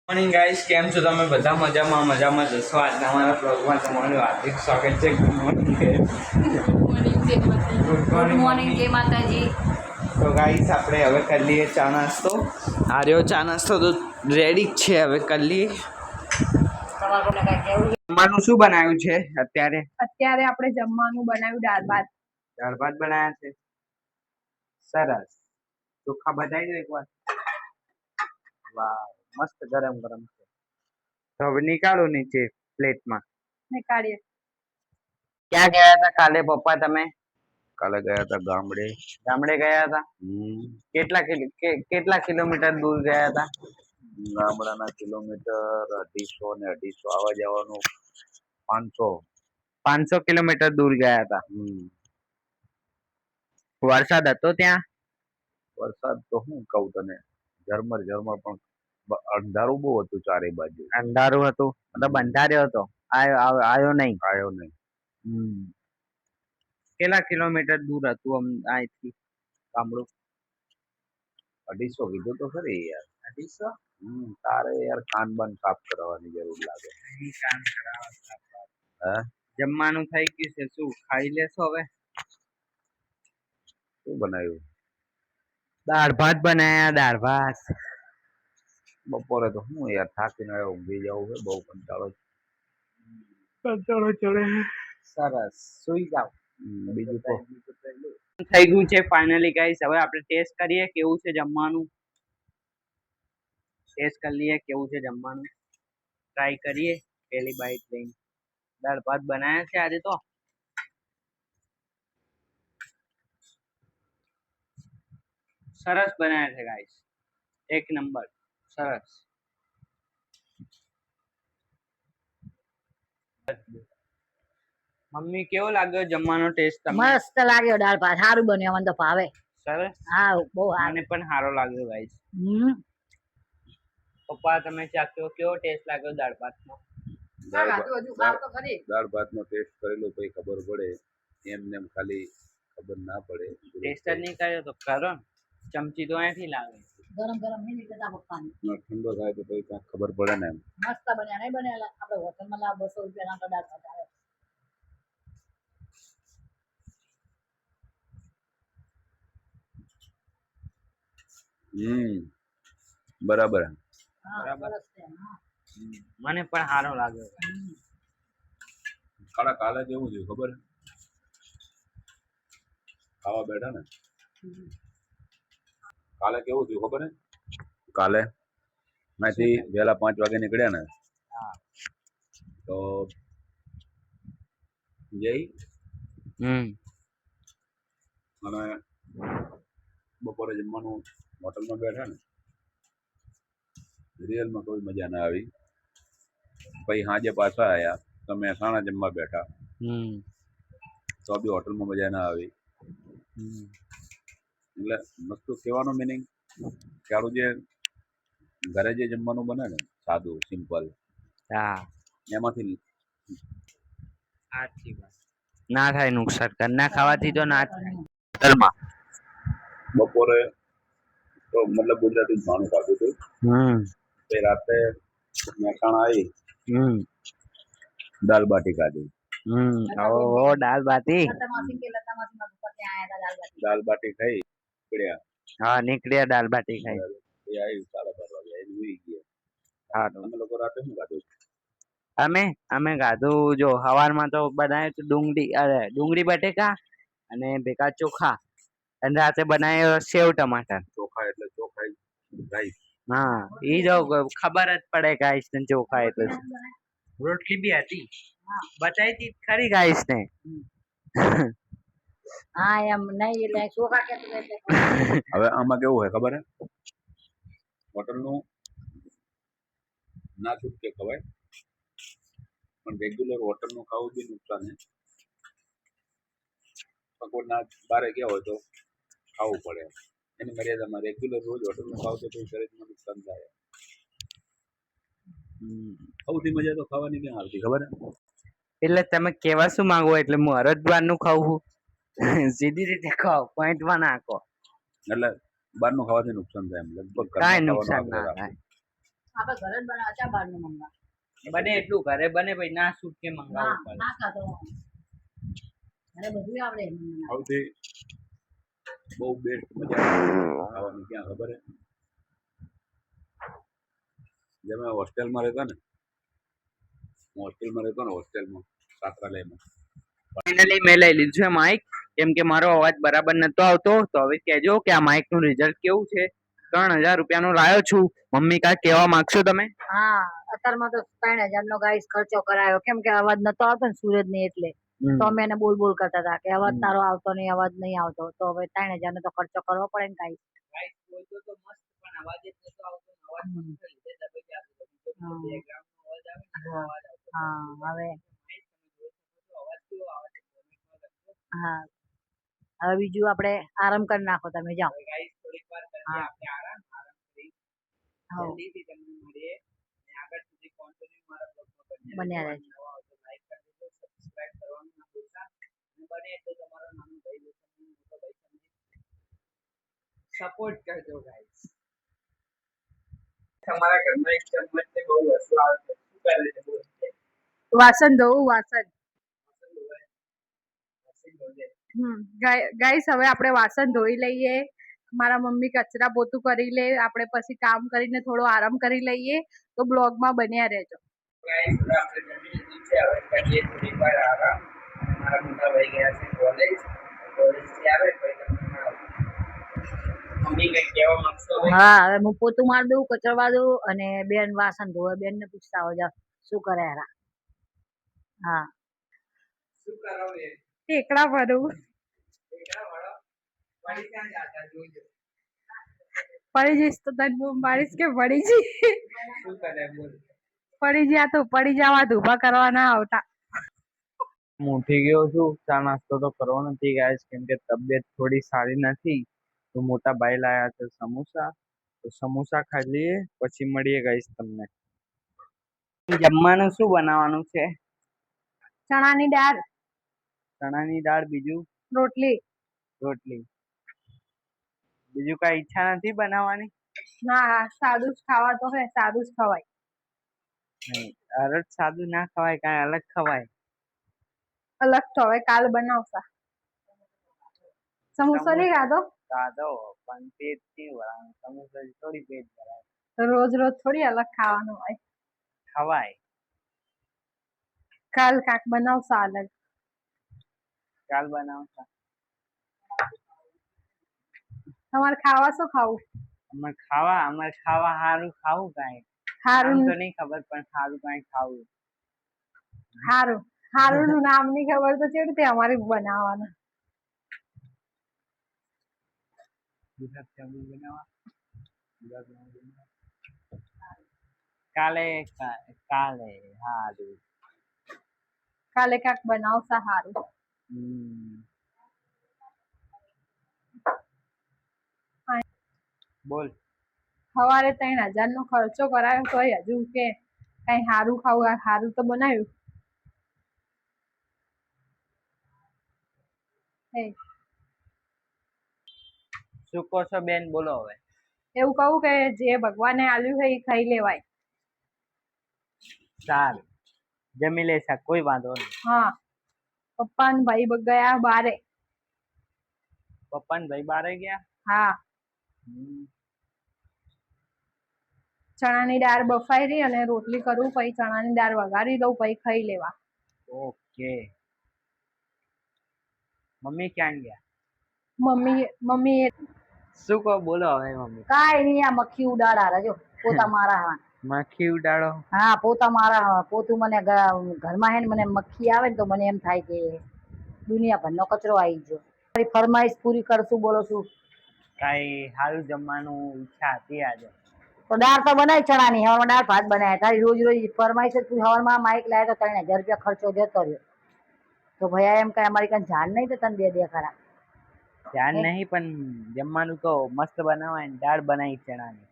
Morning guys, કેમ છો તમે? બધા મજામાં જશો. આજના અમારા બ્લોગમાં તમારું હાર્દિક સ્વાગત છે. ગુડ મોર્નિંગ, જય માતાજી. તો ગાઈસ, આપણે હવે કરી લઈએ ચા નાસ્તો. આ રહ્યો ચા નાસ્તો તો રેડી જ છે. હવે કરી લઈએ. જમવાનું શું બનાવ્યું છે અત્યારે? અત્યારે આપણે જમવાનું બનાવ્યું દાળ ભાત બનાવ્યા છે. સરસ. ચોખા બતાવી દો એકવાર. વાહ, મસ્ત ગરમ ગરમ છે. તો હવે નીકાળો નીચે પ્લેટમાં. નીકાળીએ. ક્યાં ગયા હતા કાલે પપ્પા તમે? કાલે ગયા હતા ગામડે. ગામડે ગયા હતા. કેટલા કિલોમીટર દૂર ગયા હતા? ગામડાના કિલોમીટર 250 ને 250 આવવા જવાનું 500 કિલોમીટર દૂર ગયા હતા. વરસાદ હતો ત્યાં? વરસાદ તો હું કહું તને, ઝરમર પણ અંધારું બહુ હતું ચારે બાજુ. અંધારું હતું મતલબ અંધાર્યો હતો, આવ્યો નહીં. કેટલા કિલોમીટર દૂર હતું અહીંથી ગામડું? 250 કીધું તો ખરી યાર. 250? તારે યાર કાન બાન સાફ કરવાની જરૂર લાગે. જમવાનું થઈ ગયું છે, શું ખાઈ લેશો હવે? શું બનાવ્યું? દાળ ભાત બનાયા. દાળ ભાત બપોરે તો હું યાર થાકીને આવ્યો, ઊંઘી જવું છે, બહુ કંટાળો ચડે. સરસ, સુઈ જાવ. બીજું તો થઈ ગયું છે ફાઇનલી ગાઈસ. હવે આપણે ટેસ્ટ કરીએ કેવું છે જમવાનું. ટેસ્ટ કરી લઈએ કેવું છે જમવાનું. ટ્રાય કરીએ પહેલી બાઈટ લઈને. દાળ ભાત બનાવ્યા છે આજે તો. સરસ બનાવ્યા છે ગાઈસ, એક નંબર. સરસ. મમ્મી, કેવો લાગ્યો જમવાનો ટેસ્ટ તમને? મસ્ત લાગ્યો. દાળ ભાત સારું બન્યું, મને તો ભાવે. સરસ. હા, બહુ સારું. મને પણ સારો લાગ્યો ગાઈસ. પપ્પા, તમે ચાખ્યો, કેવો ટેસ્ટ લાગ્યો દાળ ભાતનો? દાળ ભાત નો ટેસ્ટ કરેલો પછી ખબર પડે, એમને એમ ખાલી ખબર ના પડે. ટેસ્ટ જ નહીં કર્યો તો કરો ને. ચમચી તો અહીંથી લાવે. ગરમ ગરમ નહીં નીકળતા પપ્પાને. ઠંડો થાય તો પછી કાંઈક ખબર પડે ને એમ. મસ્ત બન્યા. નહીં બનેલા આપણે હોટલમાં લાવ 200 રૂપિયા ના દાળ ભાત આવે. બરાબર. બરાબર. મને પણ સારો લાગ્યો. કાલે કેવું થયું ખબર? ખાવા બેઠા ને, કાલે કેવું થયું ખબર? કાલે અહીંથી વહેલા 5 વાગે નીકળ્યા ને, તો જઈ અને બપોરે જમવાનું હોટલમાં બેઠા ને, રિયલમાં કોઈ મજા ના આવી. પછી સાંજે પાછા આવ્યા તો મહેસાણા જમવા બેઠા, તો બી હોટલમાં મજા ના આવી. એટલે વસ્તુ કહેવાનો મિનિંગ કે આનું જે ઘરે જે જમવાનું બને ને, સાદું સિમ્પલ, એમાંથી ના થાય નુકસાન. ઘરના ખાવાથી તો ના થાય. બપોરે તો મતલબ ગુજરાતી ખાવાનું ખાધું હતું. તે રાતે મહેસાણા આવી દાલ બાટી ખાધી. દાલ બાટી. દાલ બાટી ખાઈ નીકળ્યા. હા, નીકળ્યા. દાલ બાટી ખાઈ એ આવી 12:30 વાગે આવી સુઈ ગયા. હા, તમે લોકો રાતે શું ખાધું? અમે ખાધું, જો સવારમાં તો બનાવ્યું ડુંગળી બટેકા અને ભેગા ચોખા, અને રાતે બનાવ્યો સેવ ટમાટર. ચોખા એટલે ચોખા રાઈસ. હા, એ જો ખબર જ પડે ગાઈસ ને ચોખા એટલે. રોટલી બી હતી, બતાવી હતી ખરી ગાઈસ ને. હા, એમ નહીં એટલે ચોખા કે. હવે આમાં કેવું હોય ખબર હે? હોટલનું ના છૂટકે ખવાય, પણ રેગ્યુલર હોટલનું ખાવું બી નુકસાન છે. પકોડના બારે ગયા હોય તો ખાવું પડે, એની મર્યાદામાં. રેગ્યુલર રોજ હોટલનું ખાવ તો શરીરમાં નુકસાન થાય. સૌથી મજા તો ખાવાની ક્યાં આવતી ખબર હે? એટલે તમે કેવા શું માંગો? એટલે હું હરજબાર નું ખાવું, સીધી રીતે ખાવ, પોઈન્ટમાં નાખો. એટલે બહારનું ખાવાથી નુકસાન થાય એમ લગભગ. કાંઈ નુકસાન ના થાય. આપણે ઘરે જ બનાવે છે બહારનું મંગા બને એટલું ઘરે બને પછી ના છૂટ કે ના મંગાવવું પડે. ના ખાતો અરે બધું આવડે એમ મને. સૌથી બહુ બેસ્ટ મજા આવે ખાવાની ક્યાં ખબર હે? જેમ હોસ્ટેલમાં રહેતા ને, હોસ્ટેલમાં છાત્રાલયમાં ફાઇનલી મેં લઈ લીધું છે માઇક, કેમ કે મારો અવાજ બરાબર નતો આવતો. તો હવે કહેજો કે આ માઇક નું રિઝલ્ટ કેવું છે. 3000 રૂપિયાનું લાવ્યો છું. મમ્મી કાંઈ કહેવા માંગશો તમે? હા અત્યારમાં તો 3000 નો ગાઈસ ખર્ચો કરાયો, કેમ કે અવાજ નતો આવતો ને સુરજ ની એટલે. તો અમે એને બોલ કરતા હતા કે અવાજ તારો આવતો નહીં, અવાજ નહીં આવતો. તો હવે 3000 નો તો ખર્ચો કરવો પડે ને ગાઈસ. ગાઈસ બોલતો તો મસ્ત, પણ અવાજ જ નતો આવતો. અવાજ મસ્ત રીતે દબાઈ જતો. બેકગ્રાઉન્ડ નો અવાજ આવે ને એવો અવાજ આવતો. હા હવે અવાજ કેવો આવે છે હા હવે બીજું આપણે આરામ કરી નાખો, તમે જાઓ. ગાઈસ થોડીક વાર કરીએ આપણે આરામ કરી જલ્દીથી તમને મળીએ અને આગળ સુધી કોન્ટિન્યુ મારા બ્લોગમાં બન્યા રહેજો. નવા હોય તો લાઈક કરી દેજો, સબસ્ક્રાઇબ કરવાનું ના ભૂલતા. અને બને એટલે તમારો નાનો ભાઈ મોટો ભાઈ સપોર્ટ કરજો ગાઈસ. તમારા ઘરમાં એક ચમચ છે, બહુ હસવું આવે છે. શું કરે છે? બોલ. વાસણ ધોવું વાસણ. ગાઈસ હવે આપણે વાસણ ધોઈ લઈએ, મારા મમ્મી કચરા પોતું કરી લે, આપણે પછી કામ કરીને થોડો આરામ કરી લઈએ. તો બ્લોગમાં બન્યા રહેજો. ગાઈસ આપણે જમી લીધું છે, હવે કરીએ થોડી વાર આરામ. મારા મોટા ભાઈ ગયા છે કોલેજથી આવે પછી તમને મળાવું. મમ્મી કંઈ કહેવા માંગશો? હા હવે હું પોતું માર દઉં, કચરવા દઉં અને બેન વાસણ ધોવે. બેન ને પૂછતા આવો જાઓ શું કરે હારા. હા શું કરો એ? ટેકડા ભરું. એકલા વડો વળી ક્યાં જાતા જોજો. પડી જઈશ તો તને બૂમ મારીશ કે પડી જઈ. શું કરે બોલ. પડી ગયા તો પડી જવા, ઊભા કરવા ના આવતા. હું ઉઠી ગયો છું. ચા નાસ્તો તો કરવો નથી ગાઈસ, કેમ કે તબિયત થોડી સારી નથી. તો મોટા ભાઈ લાયા છે સમોસા, તો સમોસા ખાઈ લઈએ પછી મળીએ ગાઈસ તમને. જમવાનું શું બનાવવાનું છે? ચણાની દાળ, ચણાની દાળ, બીજું રોટલી. બીજું કઈ ઈચ્છા નથી બનાવવાની? ના સાદું જ ખાવા તો હે, સાદું જ ખવાય. અરજ સાદું ના ખવાય, કઈ અલગ ખવાય. અલગ તો હવે કાલ બનાવતા. સમોસો નહીં ખાધો? ખાધો પણ પેટ નહીં ભરાય. સમોસા થોડી પેટ ભરાય. રોજ રોજ થોડી અલગ ખાવાનું હોય. ખવાય. કાલ કાક બનાવશા અલગ. કાલ બનાવતા. તમારે ખાવા શું ખાવું? અમારે ખાવા હારું ખાવું કઈ. હારું તો નહીં ખબર પણ સારું કઈ ખાવું. હારું નું નામ નહીં ખબર તો કેવી રીતે અમારે બનાવવાનું? કાલે હારું. કાલે કાક બનાવશા હારું. બોલ. સવારે 3000 નો ખર્ચો કરાયો તોય હજુ કે કઈ હારું ખાવું. હારું તો બનાવ્યું. શું કહો છો બેન? બોલો હવે. એવું કહું કે જે ભગવાને આલ્યું છે એ ખાઈ લેવાય. સારું, જમી લેશા, કોઈ વાંધો નહીં. હા પપ્પા ને ભાઈ ગયા બારે. પપ્પા ને ભાઈ બારે ગયા? હા ચણાની દાળ બફાઈ રહી અને રોટલી કરું, પછી ચણાની દાળ વઘારી દઉં, પછી ખાઈ લેવા. ઓકે. મમ્મી ક્યાં ગયા? મમ્મી શું કહો? બોલો હવે મમ્મી. કાઈ નહીં, આ મક્ખી ઉડાડા જો પોતા મારા. મક્ખી ઉડાડો? હા પોતા મારા. પોતું મને ઘરમાં હે ને, મને મક્ખી આવે ને તો મને એમ થાય કે દુનિયાભરનો કચરો આવી ગયો. મારી ફરમાઈશ પૂરી કરશું, બોલો છું. કઈ સારું જમવાનું ઈચ્છા હતી આજે? તો દાળ તો બનાવી ચણાની, હવામાં દાળ ભાત બનાવ્યા. તારી રોજ ફરમાઈશ જ. હવામાં માઇક લાવ્યા તો 3000 રૂપિયા ખર્ચો જતો રહ્યો. તો ભૈયા એમ કઈ અમારી કઈ જાન નહીં તો તને દે ખરા. ધ્યાન નહીં પણ જમવાનું તો મસ્ત બનાવાય ને. દાળ બનાવી ચણાની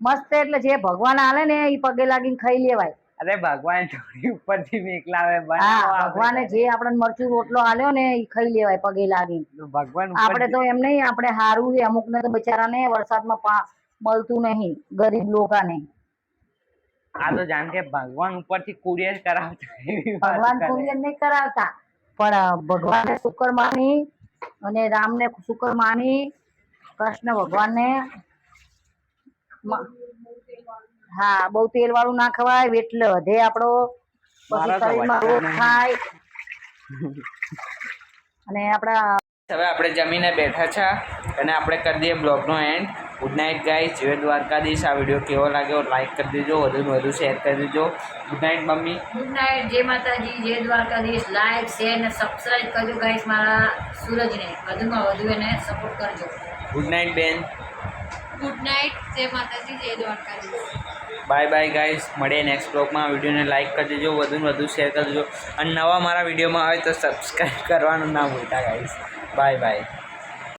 મસ્ત, એટલે જે ભગવાન આલે ને એ પગે લાગીને ખાઈ લેવાય. અરે ભગવાન થોડી ઉપરથી મેકલાવે. હા ભગવાને જે આપણને મરચું રોટલો આલ્યો ને એ ખાઈ લેવાય પગે લાગીને. ભગવાન આપણે તો એમ નહીં, આપણે હારું. અમુક ને તો બિચારાને વરસાદમાં મળતું નહીં, ગરીબ લોકોને. આ તો જાણ કે ભગવાન ઉપરથી કુરિયર કરાવતા એવી વાત ભગવાન કરે. કુરિયર નહીં કરાવતા, પણ ભગવાને શુક્ર માની અને રામને શુક્ર માની, કૃષ્ણ ભગવાનને હા બહુ તેલ વાળું ના ખવાય, એટલે વધે આપણો, પછી મારો તો શરીરમાં વધતો રોગ નહીં. થાય અને આપણા હવે આપણે જમીને બેઠા છે અને આપણે કરી દઈએ બ્લોગનો એન્ડ. ગુડ નાઇટ ગાઈઝ, જય દ્વારકાધીશ. આ વિડીયો કેવો લાગ્યો લાઈક કરી દેજો, વધુ ને વધુ શેર કરી દેજો. Good night mummy. Good night, જય માતાજી, જય દ્વારકાધીશ. લાઈક શેર ને સબસ્ક્રાઇબ કરજો ગાઈસ મારા સૂરજને, વધુમાં વધુ એને સપોર્ટ કરજો. ગુડ નાઇટ બેન. ગુડ નાઇટ, જય માતાજી, જય દ્વારકાધીશ. બાય બાય ગાઈઝ, મળીએ નેક્સ્ટ બ્લોગમાં. વિડીયોને લાઈક કરી દેજો, વધુ ને વધુ શેર કરી દેજો અને નવા મારા વિડીયોમાં આવે તો સબસ્ક્રાઈબ કરવાનું ના ભૂલતા ગાઈઝ. Bye bye.